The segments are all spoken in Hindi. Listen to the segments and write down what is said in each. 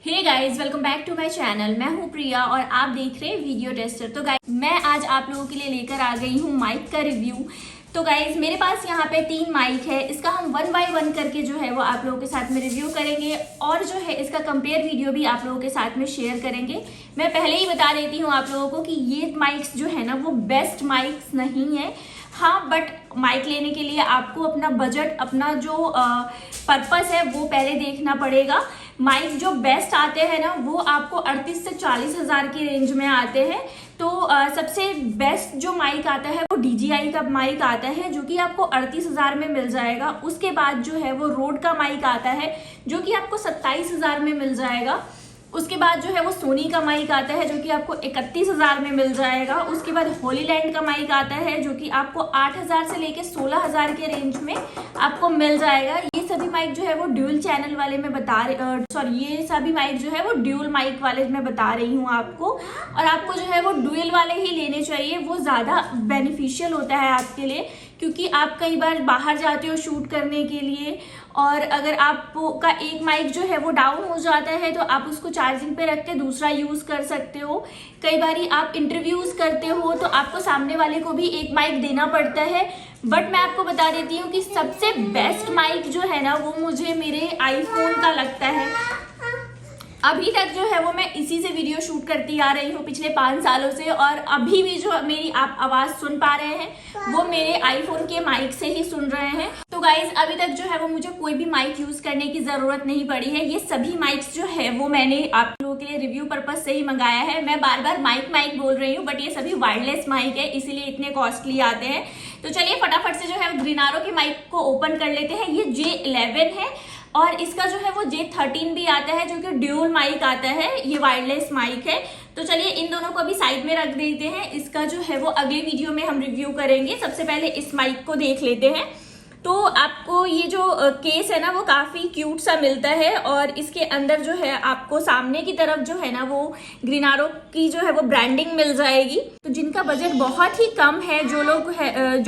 Hey guys, welcome back to my channel. मैं हूं प्रिया और आप देख रहे हैं वीडियो टेस्टर। तो गाइज मैं आज आप लोगों के लिए लेकर आ गई हूं माइक का रिव्यू। तो गाइज मेरे पास यहाँ पे 3 माइक है। इसका हम 1 बाय 1 करके जो है वो आप लोगों के साथ में रिव्यू करेंगे और जो है इसका कंपेयर वीडियो भी आप लोगों के साथ में शेयर करेंगे। मैं पहले ही बता देती हूँ आप लोगों को कि ये माइक्स जो है ना वो बेस्ट माइक्स नहीं है। हाँ, बट माइक लेने के लिए आपको अपना बजट, अपना जो पर्पस है वो पहले देखना पड़ेगा। माइक जो बेस्ट आते हैं ना वो आपको 38 से 40 हज़ार की रेंज में आते हैं। तो सबसे बेस्ट जो माइक आता है वो DJI का माइक आता है जो कि आपको 38 हज़ार में मिल जाएगा। उसके बाद जो है वो रोड का माइक आता है जो कि आपको 27 हज़ार में मिल जाएगा। उसके बाद जो है वो सोनी का माइक आता है जो कि आपको 31 हज़ार में मिल जाएगा। उसके बाद होलीलैंड का माइक आता है जो कि आपको 8 हज़ार से लेके 16 हज़ार के रेंज में आपको मिल जाएगा। ये सभी माइक जो है वो ड्यूल चैनल वाले में ये सभी माइक जो है वो ड्यूल माइक वाले मैं बता रही हूँ आपको। और आपको जो है वो ड्यूल वाले ही लेने चाहिए, वो ज़्यादा बेनिफिशियल होता है आपके लिए, क्योंकि आप कई बार बाहर जाते हो शूट करने के लिए और अगर आपका एक माइक जो है वो डाउन हो जाता है तो आप उसको चार्जिंग पे रख के दूसरा यूज़ कर सकते हो। कई बार आप इंटरव्यूज़ करते हो तो आपको सामने वाले को भी एक माइक देना पड़ता है। बट मैं आपको बता देती हूँ कि सबसे बेस्ट माइक जो है ना वो मुझे मेरे आईफोन का लगता है। अभी तक जो है वो मैं इसी से वीडियो शूट करती आ रही हूँ पिछले 5 सालों से, और अभी भी जो मेरी आप आवाज़ सुन पा रहे हैं वो मेरे आईफोन के माइक से ही सुन रहे हैं। तो गाइज अभी तक जो है वो मुझे कोई भी माइक यूज़ करने की ज़रूरत नहीं पड़ी है। ये सभी माइक्स जो है वो मैंने आप लोगों के लिए रिव्यू पर्पज से ही मंगाया है। मैं बार बार माइक बोल रही हूँ, बट ये सभी वायरलेस माइक है, इसीलिए इतने कॉस्टली आते हैं। तो चलिए फटाफट से जो है ग्रीनारो के माइक को ओपन कर लेते हैं। ये J11 है और इसका जो है वो J13 भी आता है जो कि ड्यूल माइक आता है, ये वायरलेस माइक है। तो चलिए इन दोनों को अभी साइड में रख देते हैं। इसका जो है वो अगले वीडियो में हम रिव्यू करेंगे। सबसे पहले इस माइक को देख लेते हैं। तो आपको ये जो केस है ना वो काफ़ी क्यूट सा मिलता है और इसके अंदर जो है आपको सामने की तरफ जो है ना वो ग्रीनारो की जो है वो ब्रांडिंग मिल जाएगी। तो जिनका बजट बहुत ही कम है, जो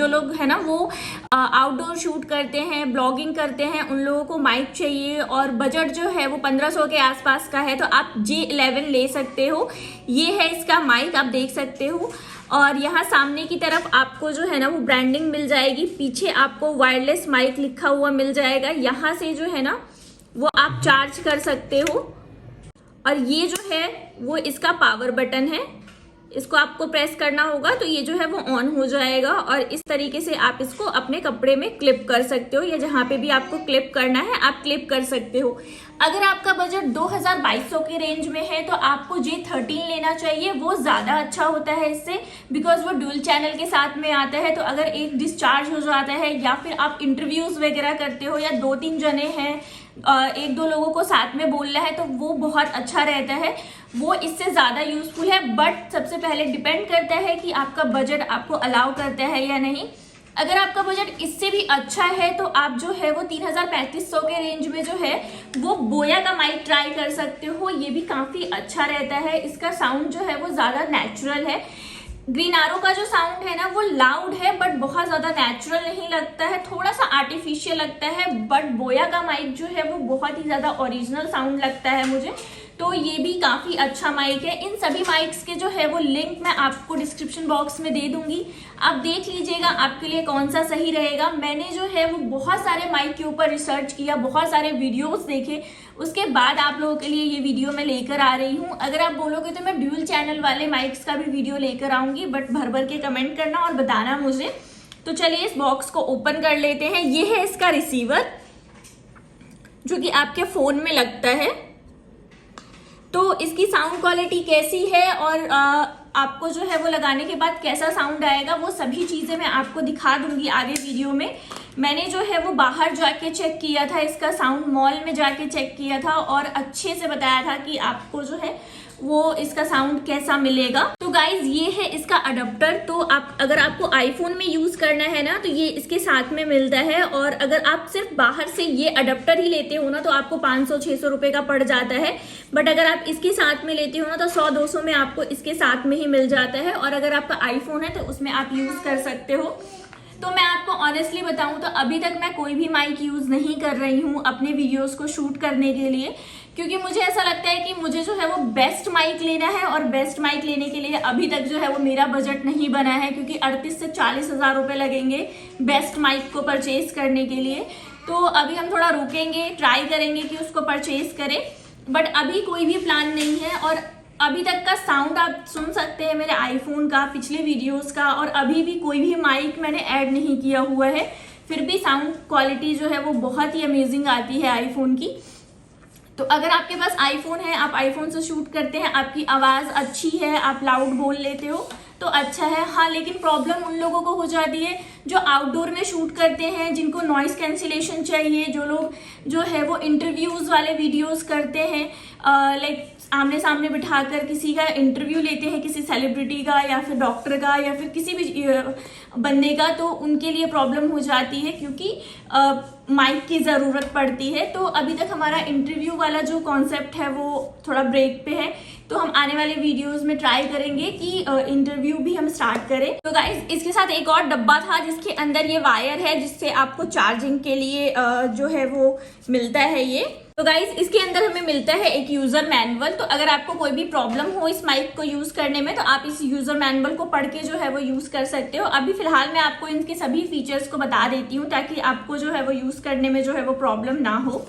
लोग है ना वो आउटडोर शूट करते हैं, ब्लॉगिंग करते हैं, उन लोगों को माइक चाहिए और बजट जो है वो 1500 के आसपास का है, तो आप J11 ले सकते हो। ये है इसका माइक, आप देख सकते हो। और यहाँ सामने की तरफ आपको जो है ना वो ब्रांडिंग मिल जाएगी। पीछे आपको वायरलेस माइक लिखा हुआ मिल जाएगा। यहाँ से जो है ना वो आप चार्ज कर सकते हो। और ये जो है वो इसका पावर बटन है, इसको आपको प्रेस करना होगा तो ये जो है वो ऑन हो जाएगा और इस तरीके से आप इसको अपने कपड़े में क्लिप कर सकते हो या जहाँ पे भी आपको क्लिप करना है आप क्लिप कर सकते हो। अगर आपका बजट 2200 के रेंज में है तो आपको J13 लेना चाहिए, वो ज़्यादा अच्छा होता है इससे, बिकॉज वो ड्यूल चैनल के साथ में आता है। तो अगर एक डिस्चार्ज हो जाता है या फिर आप इंटरव्यूज़ वगैरह करते हो या 2-3 जने हैं, 1-2 लोगों को साथ में बोलना है, तो वो बहुत अच्छा रहता है, वो इससे ज़्यादा यूज़फुल है। बट सबसे पहले डिपेंड करता है कि आपका बजट आपको अलाउ करता है या नहीं। अगर आपका बजट इससे भी अच्छा है तो आप जो है वो 3500 के रेंज में जो है वो बोया का माइक ट्राई कर सकते हो। ये भी काफ़ी अच्छा रहता है, इसका साउंड जो है वो ज़्यादा नेचुरल है। ग्रीनारो का जो साउंड है ना वो लाउड है बट बहुत ज़्यादा नेचुरल नहीं लगता है, थोड़ा सा आर्टिफिशियल लगता है। बट बोया का माइक जो है वो बहुत ही ज़्यादा ओरिजिनल साउंड लगता है मुझे, तो ये भी काफ़ी अच्छा माइक है। इन सभी माइक्स के जो है वो लिंक मैं आपको डिस्क्रिप्शन बॉक्स में दे दूंगी, आप देख लीजिएगा आपके लिए कौन सा सही रहेगा। मैंने जो है वो बहुत सारे माइक के ऊपर रिसर्च किया, बहुत सारे वीडियोस देखे, उसके बाद आप लोगों के लिए ये वीडियो मैं लेकर आ रही हूँ। अगर आप बोलोगे तो मैं ड्यूल चैनल वाले माइक्स का भी वीडियो लेकर आऊँगी, बट भर भर के कमेंट करना और बताना मुझे। तो चलिए इस बॉक्स को ओपन कर लेते हैं। ये है इसका रिसीवर जो कि आपके फ़ोन में लगता है। तो इसकी साउंड क्वालिटी कैसी है और आपको जो है वो लगाने के बाद कैसा साउंड आएगा, वो सभी चीज़ें मैं आपको दिखा दूंगी आगे वीडियो में। मैंने जो है वो बाहर जाके चेक किया था, इसका साउंड मॉल में जाके चेक किया था और अच्छे से बताया था कि आपको जो है वो इसका साउंड कैसा मिलेगा। तो गाइज ये है इसका अडेप्टर। तो आप अगर आपको आईफोन में यूज़ करना है ना तो ये इसके साथ में मिलता है, और अगर आप सिर्फ बाहर से ये अडेप्टर ही लेते हो ना तो आपको 500-600 रुपये का पड़ जाता है। बट अगर आप इसके साथ में लेते हो ना तो 100-200 में आपको इसके साथ में ही मिल जाता है। और अगर आपका आईफोन है तो उसमें आप यूज़ कर सकते हो। तो मैं आपको ऑनेस्टली बताऊं तो अभी तक मैं कोई भी माइक यूज़ नहीं कर रही हूँ अपने वीडियोस को शूट करने के लिए, क्योंकि मुझे ऐसा लगता है कि मुझे जो है वो बेस्ट माइक लेना है, और बेस्ट माइक लेने के लिए अभी तक जो है वो मेरा बजट नहीं बना है, क्योंकि 38 से 40 हज़ार रुपये लगेंगे बेस्ट माइक को परचेज करने के लिए। तो अभी हम थोड़ा रुकेंगे, ट्राई करेंगे कि उसको परचेज करें, बट अभी कोई भी प्लान नहीं है। और अभी तक का साउंड आप सुन सकते हैं मेरे आईफोन का, पिछले वीडियोस का, और अभी भी कोई भी माइक मैंने ऐड नहीं किया हुआ है, फिर भी साउंड क्वालिटी जो है वो बहुत ही अमेजिंग आती है आईफोन की। तो अगर आपके पास आईफोन है, आप आईफोन से शूट करते हैं, आपकी आवाज़ अच्छी है, आप लाउड बोल लेते हो तो अच्छा है। हाँ, लेकिन प्रॉब्लम उन लोगों को हो जाती है जो आउटडोर में शूट करते हैं, जिनको नॉइस कैंसिलेशन चाहिए, जो लोग जो है वो इंटरव्यूज़ वाले वीडियोस करते हैं, लाइक आमने सामने बिठाकर किसी का इंटरव्यू लेते हैं, किसी सेलिब्रिटी का या फिर डॉक्टर का या फिर किसी भी बंदे का, तो उनके लिए प्रॉब्लम हो जाती है क्योंकि माइक की ज़रूरत पड़ती है। तो अभी तक हमारा इंटरव्यू वाला जो कॉन्सेप्ट है वो थोड़ा ब्रेक पे है, तो हम आने वाले वीडियोस में ट्राई करेंगे कि इंटरव्यू भी हम स्टार्ट करें। तो गाइज, इसके साथ एक और डब्बा था जिसके अंदर ये वायर है, जिससे आपको चार्जिंग के लिए जो है वो मिलता है ये। तो गाइज, इसके अंदर हमें मिलता है एक यूजर मैनुअल। तो अगर आपको कोई भी प्रॉब्लम हो इस माइक को यूज करने में, तो आप इस यूजर मैनुअल को पढ़ के जो है वो यूज कर सकते हो। अभी फिलहाल मैं आपको इनके सभी फीचर्स को बता देती हूँ ताकि आपको जो है वो यूज करने में जो है वो प्रॉब्लम ना हो।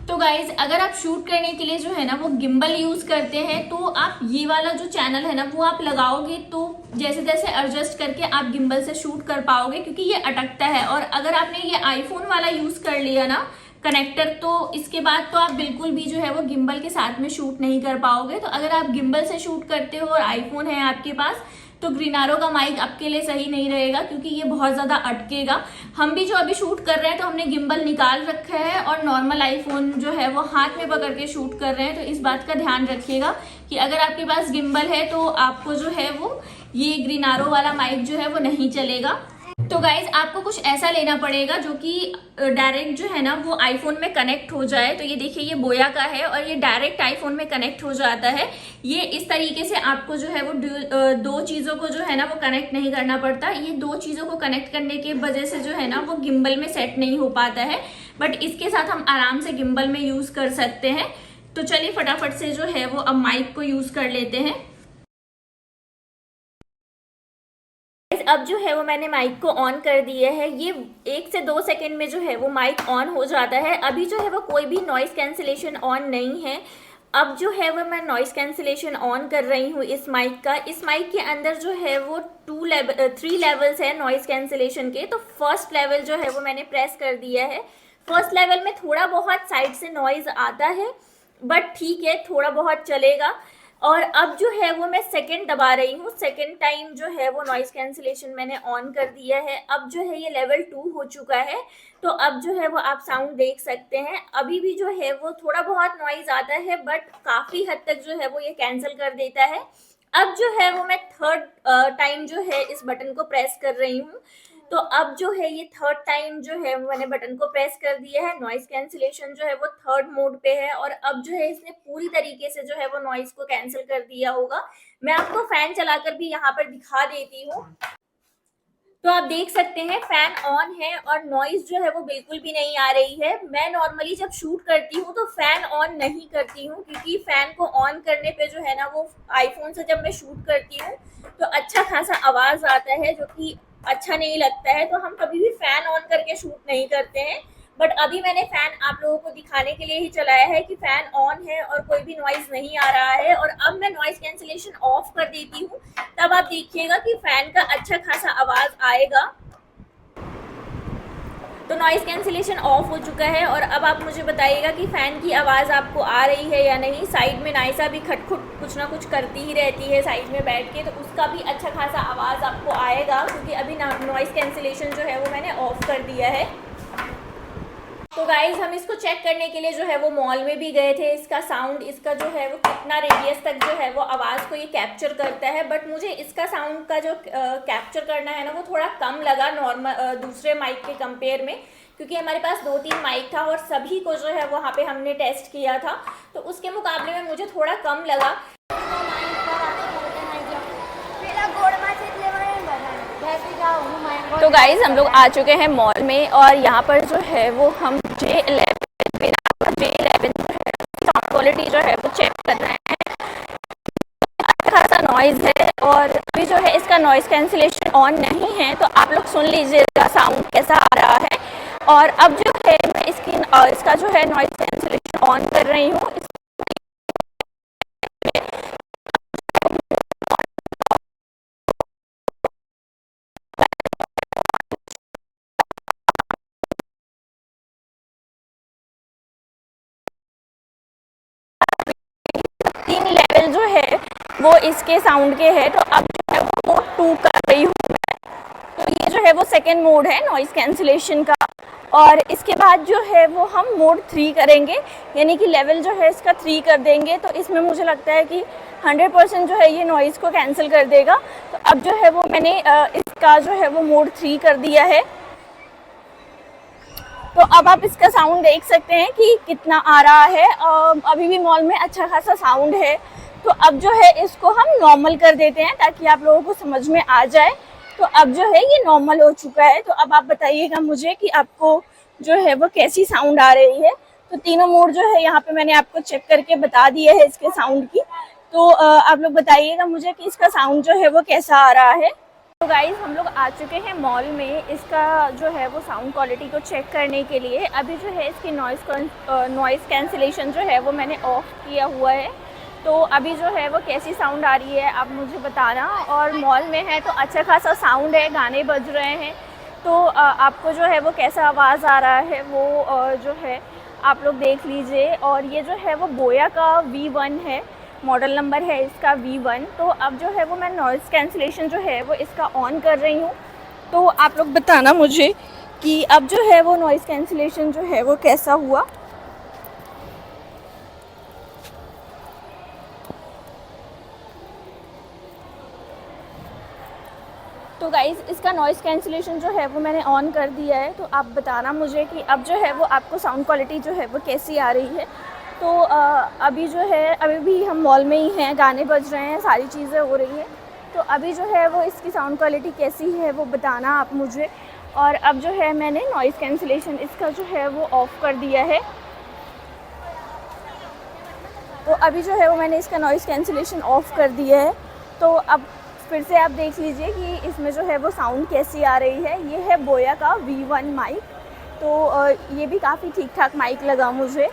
तो गाइज, अगर आप शूट करने के लिए जो है ना वो गिम्बल यूज करते हैं, तो आप ये वाला जो चैनल है ना वो आप लगाओगे तो जैसे जैसे एडजस्ट करके आप गिम्बल से शूट कर पाओगे, क्योंकि ये अटकता है। और अगर आपने ये आईफोन वाला यूज कर लिया ना कनेक्टर, तो इसके बाद तो आप बिल्कुल भी जो है वो गिम्बल के साथ में शूट नहीं कर पाओगे। तो अगर आप गिम्बल से शूट करते हो और आईफोन है आपके पास, तो ग्रीनारो का माइक आपके लिए सही नहीं रहेगा, क्योंकि ये बहुत ज़्यादा अटकेगा। हम भी जो अभी शूट कर रहे हैं तो हमने गिम्बल निकाल रखा है और नॉर्मल आईफोन जो है वो हाथ में पकड़ के शूट कर रहे हैं। तो इस बात का ध्यान रखिएगा कि अगर आपके पास गिम्बल है तो आपको जो है वो ये ग्रीनारो वाला माइक जो है वो नहीं चलेगा। तो गाइज, आपको कुछ ऐसा लेना पड़ेगा जो कि डायरेक्ट जो है ना वो आईफोन में कनेक्ट हो जाए। तो ये देखिए, ये बोया का है और ये डायरेक्ट आईफोन में कनेक्ट हो जाता है। ये इस तरीके से आपको जो है वो दो चीज़ों को जो है ना वो कनेक्ट नहीं करना पड़ता। ये दो चीज़ों को कनेक्ट करने की वजह से जो है ना वो गिम्बल में सेट नहीं हो पाता है, बट इसके साथ हम आराम से गिम्बल में यूज़ कर सकते हैं। तो चलिए फटाफट से जो है वो अब माइक को यूज़ कर लेते हैं। अब जो है वो मैंने माइक को ऑन कर दिया है। ये 1 से 2 सेकंड में जो है वो माइक ऑन हो जाता है। अभी जो है वो कोई भी नॉइस कैंसिलेशन ऑन नहीं है। अब जो है वो मैं नॉइस कैंसिलेशन ऑन कर रही हूँ इस माइक का। इस माइक के अंदर जो है वो 3 लेवल्स है नॉइस कैंसिलेशन के। तो फर्स्ट लेवल जो है वो मैंने प्रेस कर दिया है। फर्स्ट लेवल में थोड़ा बहुत साइड से नॉइज आता है, बट ठीक है, थोड़ा बहुत चलेगा। और अब जो है वो मैं सेकंड दबा रही हूँ। सेकंड टाइम जो है वो नॉइस कैंसिलेशन मैंने ऑन कर दिया है। अब जो है ये लेवल 2 हो चुका है। तो अब जो है वो आप साउंड देख सकते हैं। अभी भी जो है वो थोड़ा बहुत नॉइज आता है, बट काफ़ी हद तक जो है वो ये कैंसिल कर देता है। अब जो है वो मैं थर्ड टाइम जो है इस बटन को प्रेस कर रही हूँ। तो अब जो है ये थर्ड टाइम जो है मैंने बटन को प्रेस कर दिया है। नॉइस कैंसिलेशन जो है वो थर्ड मोड पे है और अब जो है इसने पूरी तरीके से जो है वो नॉइस को कैंसिल कर दिया होगा। मैं आपको फैन चलाकर भी यहाँ पर दिखा देती हूँ। तो आप देख सकते हैं फैन ऑन है और नॉइज जो है वो बिल्कुल भी नहीं आ रही है। मैं नॉर्मली जब शूट करती हूँ तो फैन ऑन नहीं करती हूँ, क्योंकि फैन को ऑन करने पे जो है ना वो आईफोन से जब मैं शूट करती हूँ तो अच्छा खासा आवाज़ आता है, जो कि अच्छा नहीं लगता है। तो हम कभी भी फैन ऑन करके शूट नहीं करते हैं। बट अभी मैंने फैन आप लोगों को दिखाने के लिए ही चलाया है कि फैन ऑन है और कोई भी नॉइज नहीं आ रहा है। और अब मैं नॉइज कैंसिलेशन ऑफ कर देती हूँ, तब आप देखिएगा कि फैन का अच्छा खासा आवाज़ आएगा। तो नॉइज कैंसिलेशन ऑफ हो चुका है और अब आप मुझे बताइएगा कि फ़ैन की आवाज़ आपको आ रही है या नहीं। साइड में नाइसा भी खटखुट कुछ ना कुछ करती ही रहती है साइड में बैठ के, तो उसका भी अच्छा खासा आवाज़ आपको आएगा, क्योंकि अभी नॉइज कैंसिलेशन जो है वो मैंने ऑफ कर दिया है। तो गाइज, हम इसको चेक करने के लिए जो है वो मॉल में भी गए थे। इसका साउंड, इसका जो है वो कितना रेडियस तक जो है वो आवाज़ को ये कैप्चर करता है। बट मुझे इसका साउंड का जो कैप्चर करना है ना वो थोड़ा कम लगा नॉर्मल दूसरे माइक के कंपेयर में, क्योंकि हमारे पास 2-3 माइक था और सभी को जो है वहाँ पे हमने टेस्ट किया था, तो उसके मुकाबले में मुझे थोड़ा कम लगा। तो गाइज, हम लोग आ चुके हैं मॉल में और यहाँ पर जो है वो हम J11 जो है साउंड को क्वालिटी जो है वो चेक कर रहे हैं। अच्छा खासा नॉइज़ है और अभी जो है इसका नॉइज़ कैंसिलेशन ऑन नहीं है, तो आप लोग सुन लीजिएगा साउंड कैसा आ रहा है। और अब जो है मैं इसका जो है नॉइज़ कैंसिलेशन ऑन कर रही हूँ। 3 लेवल जो है वो इसके साउंड के है, तो अब जो है वो मोड 2 कर रही हूँ मैं। तो ये जो है वो सेकेंड मोड है नॉइज़ कैंसिलेशन का। और इसके बाद जो है वो हम मोड 3 करेंगे, यानी कि लेवल जो है इसका 3 कर देंगे। तो इसमें मुझे लगता है कि 100% जो है ये नॉइज़ को कैंसिल कर देगा। तो अब जो है वो मैंने इसका जो है वो मोड 3 कर दिया है। तो अब आप इसका साउंड देख सकते हैं कि कितना आ रहा है। अभी भी मॉल में अच्छा खासा साउंड है। तो अब जो है इसको हम नॉर्मल कर देते हैं ताकि आप लोगों को समझ में आ जाए। तो अब जो है ये नॉर्मल हो चुका है। तो अब आप बताइएगा मुझे कि आपको जो है वो कैसी साउंड आ रही है। तो तीनों मोड जो है यहाँ पे मैंने आपको चेक करके बता दिए है इसके साउंड की। तो आप लोग बताइएगा मुझे कि इसका साउंड जो है वो कैसा आ रहा है। तो गाइज़ हम लोग आ चुके हैं मॉल में इसका जो है वो साउंड क्वालिटी को चेक करने के लिए। अभी जो है इसकी नॉइज़ कैंसिलेशन जो है वो मैंने ऑफ़ किया हुआ है। तो अभी जो है वो कैसी साउंड आ रही है आप मुझे बताना। और मॉल में है तो अच्छा खासा साउंड है, गाने बज रहे हैं। तो आपको जो है वो कैसा आवाज़ आ रहा है वो जो है आप लोग देख लीजिए। और ये जो है वो बोया का V1 है, मॉडल नंबर है इसका V1। तो अब जो है वो मैं नॉइज़ कैंसिलेशन जो है वो इसका ऑन कर रही हूँ। तो आप लोग बताना मुझे कि अब जो है वो नॉइज़ कैंसिलेशन जो है वो कैसा हुआ। तो गाइज़ इसका नॉइज़ कैंसिलेशन जो है वो मैंने ऑन कर दिया है। तो आप बताना मुझे कि अब जो है वो आपको साउंड क्वालिटी जो है वो कैसी आ रही है। तो अभी जो है अभी भी हम मॉल में ही हैं, गाने बज रहे हैं, सारी चीज़ें हो रही हैं। तो अभी जो है वो इसकी साउंड क्वालिटी कैसी है वो बताना आप मुझे। और अब जो है मैंने नॉइज़ कैंसिलेशन इसका जो है वो ऑफ़ कर दिया है। तो अभी जो है वो मैंने इसका नॉइज़ कैंसिलेशन ऑफ़ कर दिया है। तो अब फिर से आप देख लीजिए कि इसमें जो है वो साउंड कैसी आ रही है। ये है बोया का V1 माइक। तो ये भी काफ़ी ठीक ठाक माइक लगा मुझे।